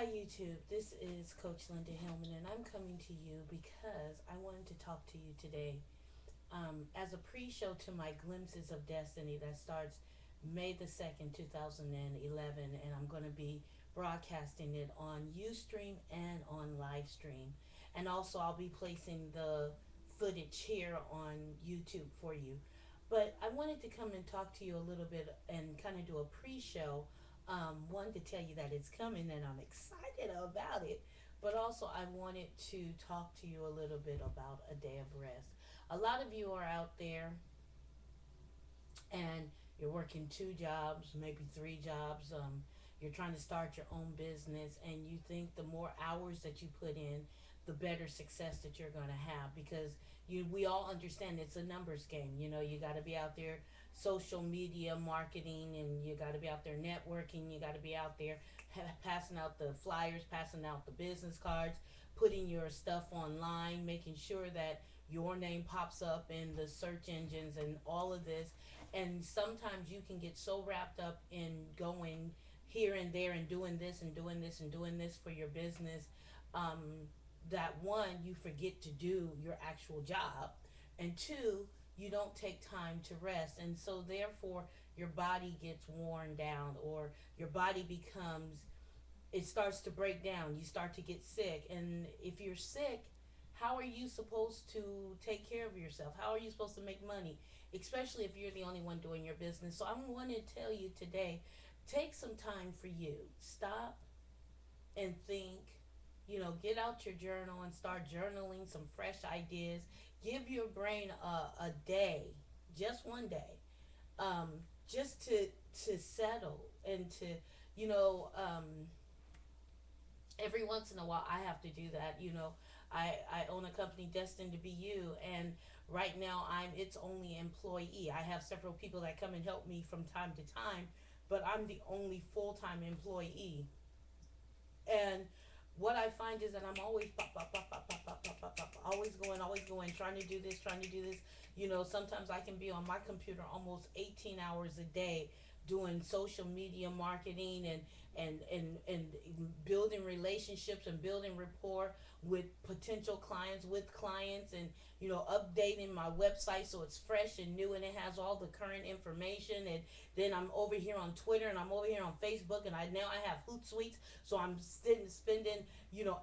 Hi YouTube, this is Coach Linda Hillman and I'm coming to you because I wanted to talk to you today as a pre-show to my Glimpses of Destiny that starts May the 2nd, 2011, and I'm going to be broadcasting it on Ustream and on Livestream. And also I'll be placing the footage here on YouTube for you. But I wanted to come and talk to you a little bit and kind of do a pre-show. One, to tell you that it's coming and I'm excited about it, but also I wanted to talk to you a little bit about a day of rest. A lot of you are out there and you're working two jobs, maybe three jobs. You're trying to start your own business, and you think the more hours that you put in, the better success that you're going to have, because we all understand it's a numbers game. You got to be out there social media marketing, and you got to be out there networking. You got to be out there passing out the flyers, passing out the business cards, putting your stuff online, making sure that your name pops up in the search engines and all of this. And sometimes you can get so wrapped up in going here and there and doing this and doing this and doing this for your business, um, that one, you forget to do your actual job, and two, you don't take time to rest, and so therefore your body gets worn down, or your body becomes, it starts to break down. You start to get sick. And if you're sick, how are you supposed to take care of yourself? How are you supposed to make money? Especially if you're the only one doing your business. So I'm going to tell you today, take some time for you. Stop and think. Get out your journal and start journaling some fresh ideas. Give your brain a day, just one day, um, just to settle and to, you know, every once in a while I have to do that. I own a company destined to be you, and right now I'm its only employee. I have several people that come and help me from time to time, but I'm the only full-time employee. And what I find is that I'm always pop, pop, pop, pop, pop, pop, pop, pop, pop, always going, trying to do this, trying to do this. Sometimes I can be on my computer almost 18 hours a day doing social media marketing, and building relationships and building rapport with potential clients, with clients, and updating my website so it's fresh and new and it has all the current information. And then I'm over here on Twitter, and I'm over here on Facebook, and I have Hootsuite, so I'm spending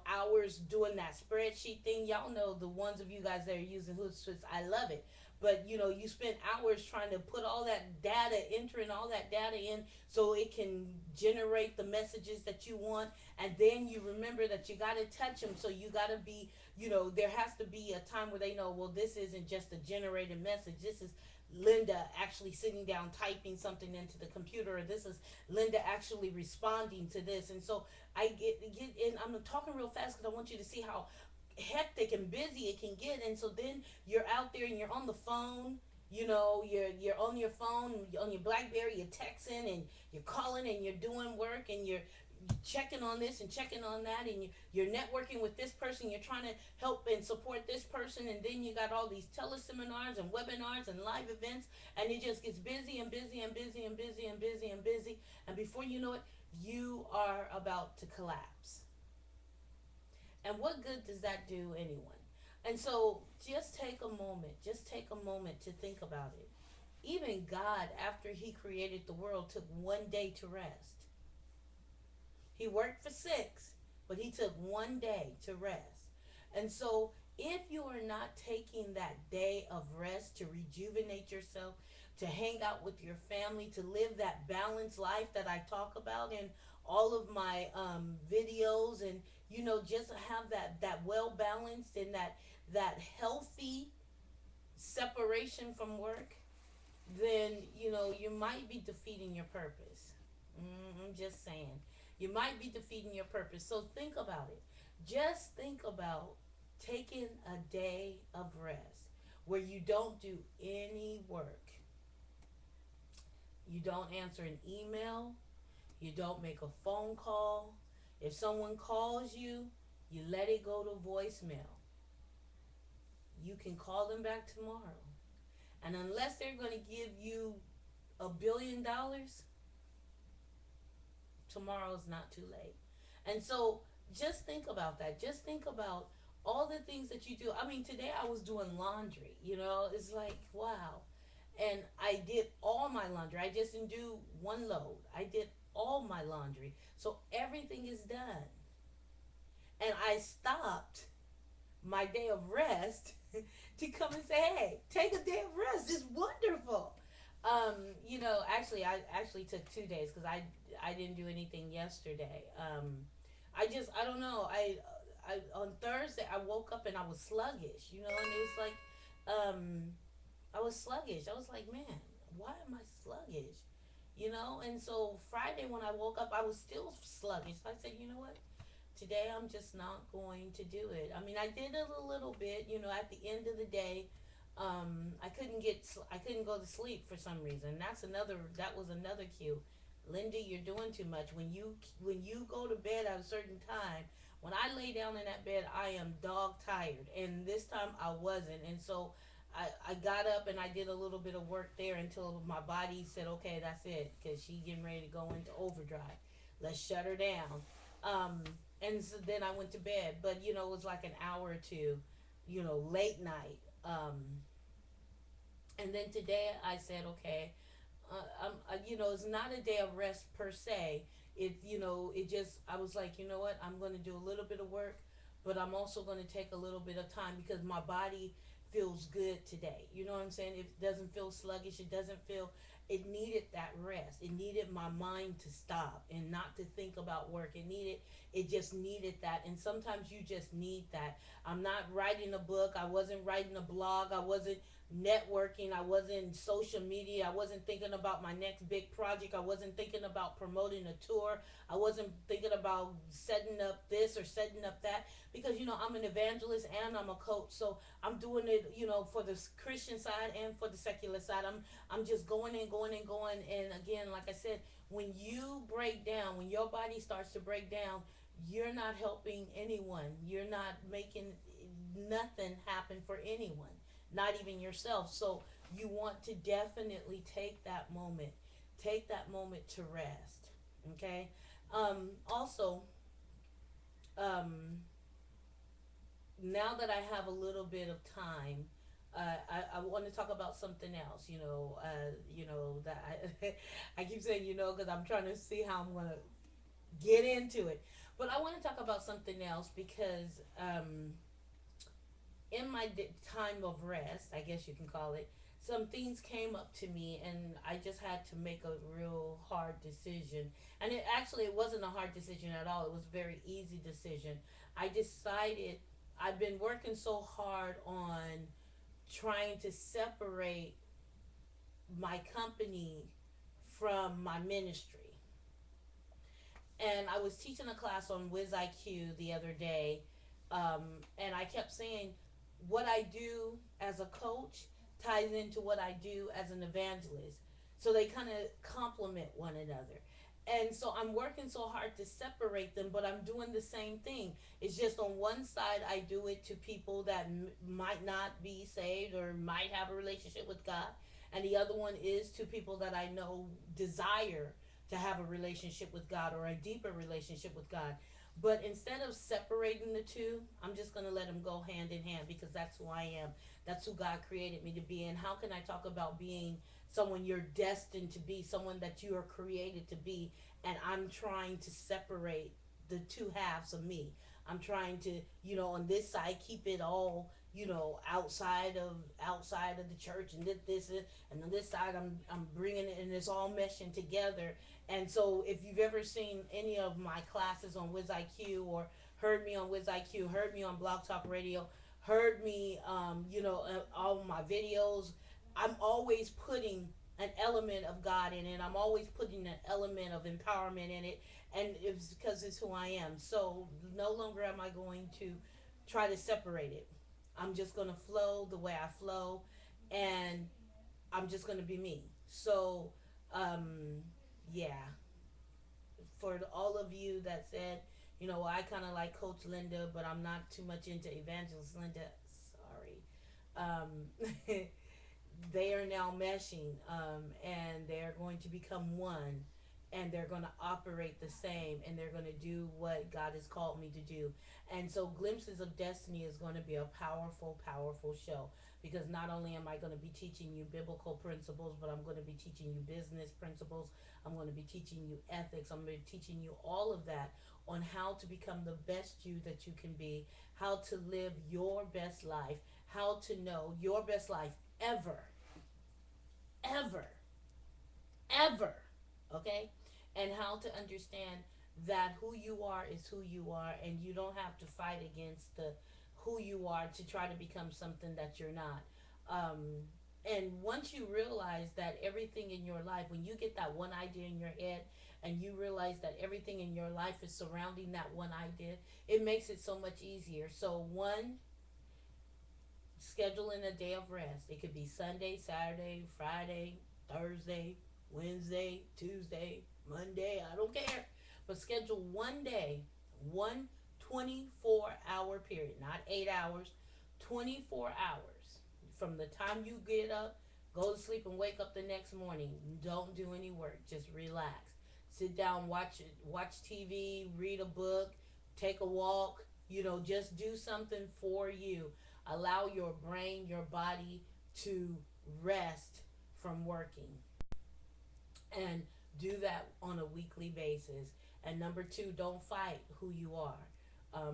hours doing that spreadsheet thing. Y'all know, the ones of you guys that are using Hootsuite, I love it. But you spend hours trying to put all that data, entering all that data in so it can generate the messages that you want. And then you remember that you got to touch them. So you got to be, there has to be a time where they know, well, this isn't just a generated message. This is Linda actually sitting down typing something into the computer, or this is Linda actually responding to this. And so I get and I'm talking real fast because I want you to see how hectic and busy it can get. And so then you're out there and you're on the phone. You're on your phone, on your BlackBerry, you're texting and you're calling and you're doing work, and you're checking on this and checking on that, and you're networking with this person, you're trying to help and support this person, and then you got all these teleseminars and webinars and live events, and it just gets busy and busy and busy and busy and busy and busy, and before you know it, you are about to collapse. And what good does that do anyone? And so just take a moment to think about it. Even God, after he created the world, took one day to rest. He worked for six, but he took one day to rest. And so, if you are not taking that day of rest to rejuvenate yourself, to hang out with your family, to live that balanced life that I talk about in all of my videos, and just have that well balanced and that healthy separation from work, then you might be defeating your purpose. I'm just saying, you might be defeating your purpose. So think about it. Just think about taking a day of rest where you don't do any work. You don't answer an email. You don't make a phone call. If someone calls you, you let it go to voicemail. You can call them back tomorrow. And unless they're going to give you $1 billion, tomorrow's not too late. And so just think about that. Just think about all the things that you do. I mean, today I was doing laundry, it's like, wow. And I did all my laundry. I just didn't do one load. I did all my laundry. So everything is done. And I stopped my day of rest to come and say, "Hey, take a day of rest. It's wonderful." Actually, I actually took 2 days because I didn't do anything yesterday. I don't know. I on Thursday I woke up and I was sluggish, and it was like, I was sluggish. I was like, man, why am I sluggish? And so Friday when I woke up, I was still sluggish. So I said, you know what? Today I'm just not going to do it. I mean, I did it a little bit, at the end of the day. I couldn't go to sleep for some reason. That was another cue. Linda, you're doing too much. When you go to bed at a certain time, when I lay down in that bed, I am dog tired. And this time I wasn't. And so I got up and I did a little bit of work there until my body said, okay, that's it, because she getting ready to go into overdrive. Let's shut her down. Um, and so then I went to bed. But, it was like an hour or two, late night. And then today I said, okay, it's not a day of rest per se. I was like, you know what, I'm going to do a little bit of work, but I'm also going to take a little bit of time because my body feels good today. You know what I'm saying? It doesn't feel sluggish. It needed that rest. It needed my mind to stop and not to think about work. It just needed that. And sometimes you just need that. I'm not writing a book. I wasn't writing a blog. I wasn't networking. I wasn't social media. I wasn't thinking about my next big project. I wasn't thinking about promoting a tour. I wasn't thinking about setting up this or setting up that because I'm an evangelist and I'm a coach. So I'm doing it, for the Christian side and for the secular side. I'm just going and going and going. And again, like I said, when you break down, when your body starts to break down, you're not helping anyone. You're not making nothing happen for anyone, not even yourself. So you want to definitely take that moment. Take that moment to rest. Okay? Also, um, now that I have a little bit of time, I want to talk about something else. That I keep saying, because I'm trying to see how I'm going to get into it. But I want to talk about something else because in my time of rest, I guess you can call it, some things came up to me and I just had to make a real hard decision. And it wasn't a hard decision at all. It was a very easy decision. I decided I've been working so hard on trying to separate my company from my ministry. And I was teaching a class on WizIQ the other day, um, and I kept saying what I do as a coach ties into what I do as an evangelist. So they kind of complement one another. And so I'm working so hard to separate them, but I'm doing the same thing. It's just on one side, I do it to people that might not be saved or might have a relationship with God. And the other one is to people that I know desire to have a relationship with God or a deeper relationship with God. But instead of separating the two, I'm just going to let them go hand in hand because that's who I am. That's who God created me to be. And how can I talk about being someone you're destined to be, someone that you are created to be, and I'm trying to separate the two halves of me. I'm trying to, on this side keep it all, outside of the church and and on this side I'm bringing it and it's all meshing together. And so if you've ever seen any of my classes on WizIQ or heard me on WizIQ, heard me on Blog Talk Radio, heard me, all my videos, I'm always putting an element of God in it. I'm always putting an element of empowerment in it, and it's because it's who I am. So no longer am I going to try to separate it. I'm just going to flow the way I flow, and I'm just going to be me. So, yeah, for all of you that said, I kind of like Coach Linda, but I'm not too much into Evangelist Linda. Sorry. They are now meshing, and they're going to become one. and they're going to operate the same, and they're going to do what God has called me to do. And so Glimpses of Destiny is going to be a powerful, powerful show, because not only am I going to be teaching you biblical principles, but I'm going to be teaching you business principles. I'm going to be teaching you ethics. I'm going to be teaching you all of that on how to become the best you that you can be, how to live your best life, how to know your best life ever, ever, ever, okay? And how to understand that who you are is who you are, and you don't have to fight against the who you are to try to become something that you're not. And once you realize that everything in your life, when you get that one idea in your head and you realize that everything in your life is surrounding that one idea, it makes it so much easier. So, one, scheduling a day of rest. It could be Sunday, Saturday, Friday, Thursday, Wednesday, Tuesday, Monday, I don't care. But schedule one day, one 24-hour period, not 8 hours, 24 hours. From the time you get up, go to sleep, and wake up the next morning. Don't do any work, just relax. Sit down, watch TV, read a book, take a walk, just do something for you. Allow your brain, your body to rest from working, and do that on a weekly basis. And number two, don't fight who you are.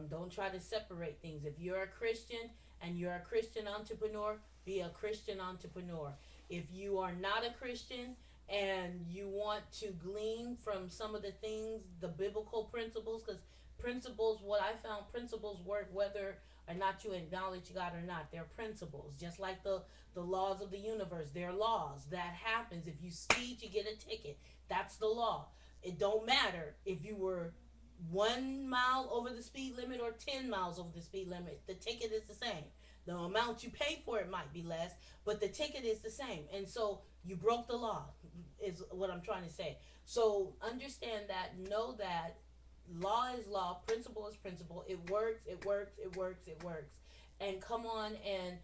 Don't try to separate things. If you're a Christian and you're a Christian entrepreneur, be a Christian entrepreneur. If you are not a Christian and you want to glean from some of the things, the biblical principles, because principles, what I found, principles work whether or not you acknowledge God or not. They're principles, just like the laws of the universe. They're laws that happens. If you speed, you get a ticket. That's the law. It don't matter if you were 1 mile over the speed limit or 10 miles over the speed limit. The ticket is the same. The amount you pay for it might be less, but the ticket is the same. And so you broke the law, is what I'm trying to say. So understand that, know that law is law, principle is principle. It works, it works, it works, it works. And come on and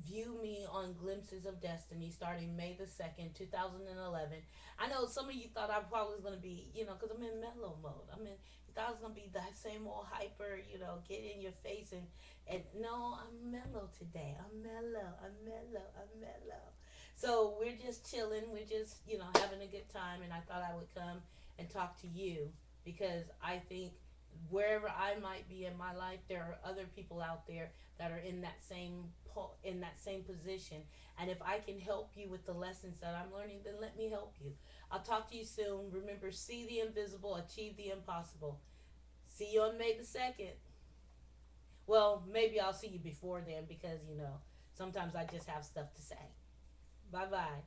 view me on Glimpses of Destiny starting May the 2nd, 2011. I know some of you thought I probably was going to be, because I'm in mellow mode. You thought I was going to be the same old hyper, get in your face. And no, I'm mellow today. I'm mellow, I'm mellow, I'm mellow. So we're just chilling. We're just, having a good time. And I thought I would come and talk to you, because I think wherever I might be in my life, there are other people out there that are in that same position. And if I can help you with the lessons that I'm learning, then let me help you. I'll talk to you soon. Remember, see the invisible, achieve the impossible. See you on May the 2nd. Well, maybe I'll see you before then, because sometimes I just have stuff to say. Bye bye.